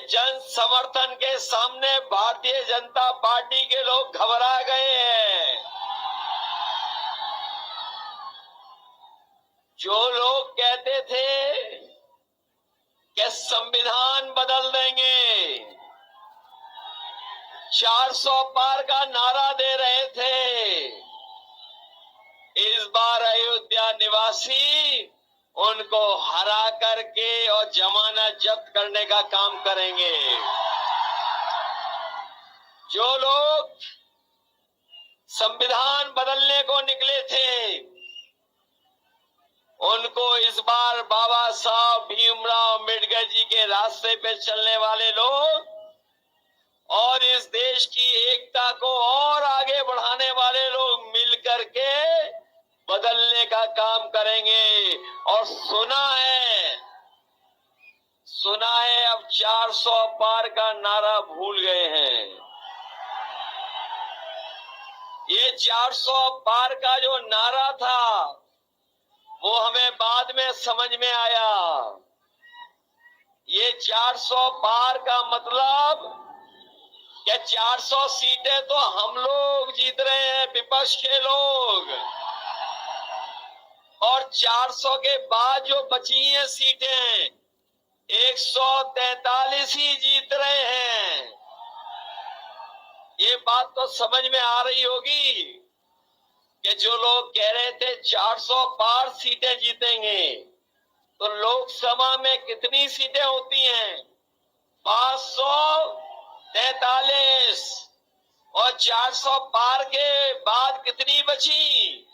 जन समर्थन के सामने भारतीय जनता पार्टी के लोग घबरा गए हैं। जो लोग कहते थे कि संविधान बदल देंगे, 400 पार का नारा दे रहे थे, इस बार अयोध्या निवासी उनको हरा करके और जमानत जब्त करने का काम करेंगे। जो लोग संविधान बदलने को निकले थे, उनको इस बार बाबा साहब भीमराव अम्बेडकर जी के रास्ते पे चलने वाले लोग और इस देश की एकता को और आगे बढ़ाने वाले लोग मिलकर के बदलने का काम करेंगे। और सुना है अब 400 पार का नारा भूल गए हैं। ये 400 पार का जो नारा था वो हमें बाद में समझ में आया। ये 400 पार का मतलब कि 400 सीटें तो हम लोग जीत रहे हैं, विपक्ष के लोग, और 400 के बाद जो बची हैं सीटें 143 ही जीत रहे हैं। ये बात तो समझ में आ रही होगी कि जो लोग कह रहे थे 400 पार सीटें जीतेंगे, तो लोकसभा में कितनी सीटें होती हैं? 543, और 400 पार के बाद कितनी बची?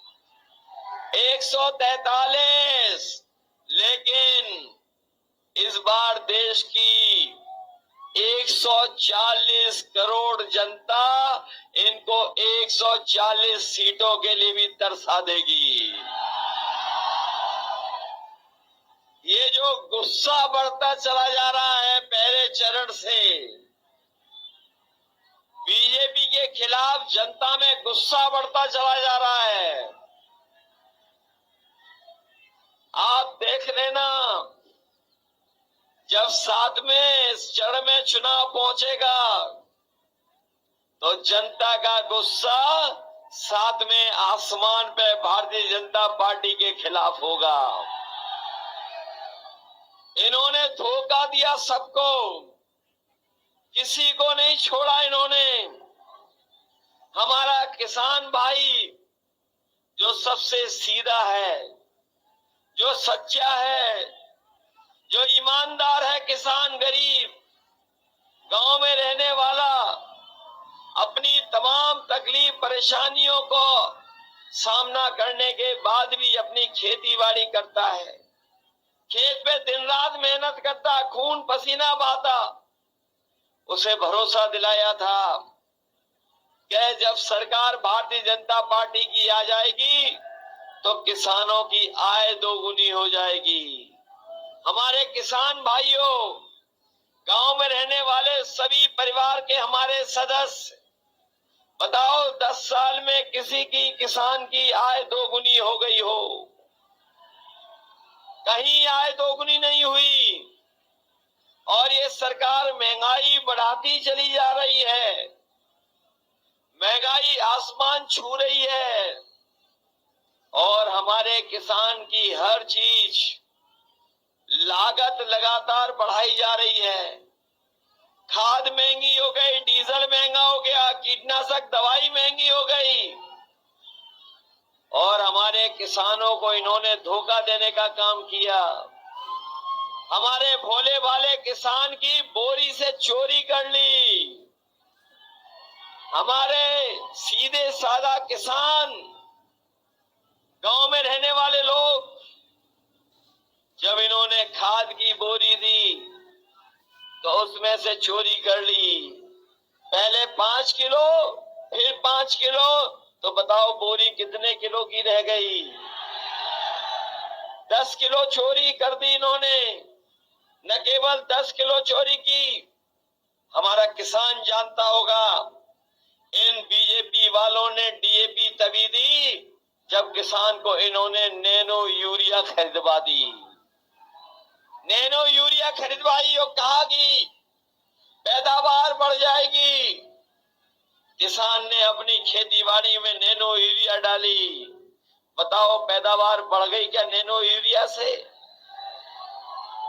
143। लेकिन इस बार देश की 140 करोड़ जनता इनको 140 सीटों के लिए भी तरसा देगी। ये जो गुस्सा बढ़ता चला जा रहा है पहले चरण से, बीजेपी के खिलाफ जनता में गुस्सा बढ़ता चला जा रहा है। आप देख लेना, जब 7वें चरण में चुनाव पहुंचेगा तो जनता का गुस्सा 7वें आसमान पे भारतीय जनता पार्टी के खिलाफ होगा। इन्होंने धोखा दिया सबको, किसी को नहीं छोड़ा इन्होंने। हमारा किसान भाई जो सबसे सीधा है, जो सच्चा है, जो ईमानदार है, किसान गरीब गांव में रहने वाला, अपनी तमाम तकलीफ परेशानियों को सामना करने के बाद भी अपनी खेती बाड़ी करता है, खेत पे दिन रात मेहनत करता, खून पसीना बहाता। उसे भरोसा दिलाया था कि जब सरकार भारतीय जनता पार्टी की आ जाएगी तो किसानों की आय दोगुनी हो जाएगी। हमारे किसान भाइयों, गांव में रहने वाले सभी परिवार के हमारे सदस्य, बताओ 10 साल में किसी की किसान की आय दोगुनी हो गई हो? कहीं आय दोगुनी नहीं हुई। और ये सरकार महंगाई बढ़ाती चली जा रही है, महंगाई आसमान छू रही है, और हमारे किसान की हर चीज लागत लगातार बढ़ाई जा रही है। खाद महंगी हो गई, डीजल महंगा हो गया, कीटनाशक दवाई महंगी हो गई, और हमारे किसानों को इन्होंने धोखा देने का काम किया। हमारे भोले भाले किसान की बोरी से चोरी कर ली। हमारे सीधे साधा किसान, गांव में रहने वाले लोग, जब इन्होंने खाद की बोरी दी तो उसमें से चोरी कर ली। पहले 5 किलो, फिर 5 किलो, तो बताओ बोरी कितने किलो की रह गई? 10 किलो चोरी कर दी इन्होंने। न केवल 10 किलो चोरी की, हमारा किसान जानता होगा, इन बीजेपी वालों ने डीएपी तभी दी जब किसान को इन्होंने नैनो यूरिया खरीदवा दी। नैनो यूरिया खरीदवाई और कहा कि पैदावार बढ़ जाएगी। किसान ने अपनी खेती बाड़ी में नैनो यूरिया डाली, बताओ पैदावार बढ़ गई क्या नैनो यूरिया से?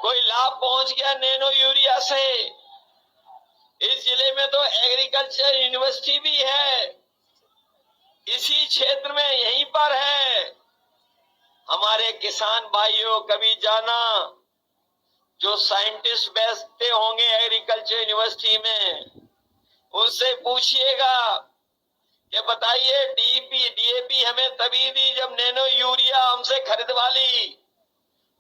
कोई लाभ पहुंच गया नैनो यूरिया से? इस जिले में तो एग्रीकल्चर यूनिवर्सिटी भी है, इसी क्षेत्र में यहीं पर है। हमारे किसान भाइयों, कभी जाना, जो साइंटिस्ट बैठते होंगे एग्रीकल्चर यूनिवर्सिटी में, उनसे पूछिएगा कि बताइए डीएपी हमें तभी दी जब नैनो यूरिया हमसे खरीदवा ली,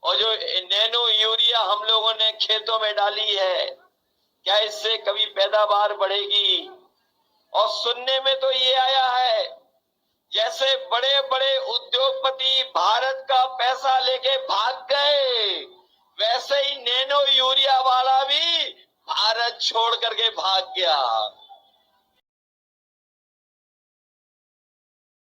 और जो नैनो यूरिया हम लोगों ने खेतों में डाली है, क्या इससे कभी पैदावार बढ़ेगी? और सुनने में तो ये आया है जैसे बड़े बड़े उद्योगपति भारत का पैसा लेके भाग गए, वैसे ही नैनो यूरिया वाला भी भारत छोड़ करके भाग गया।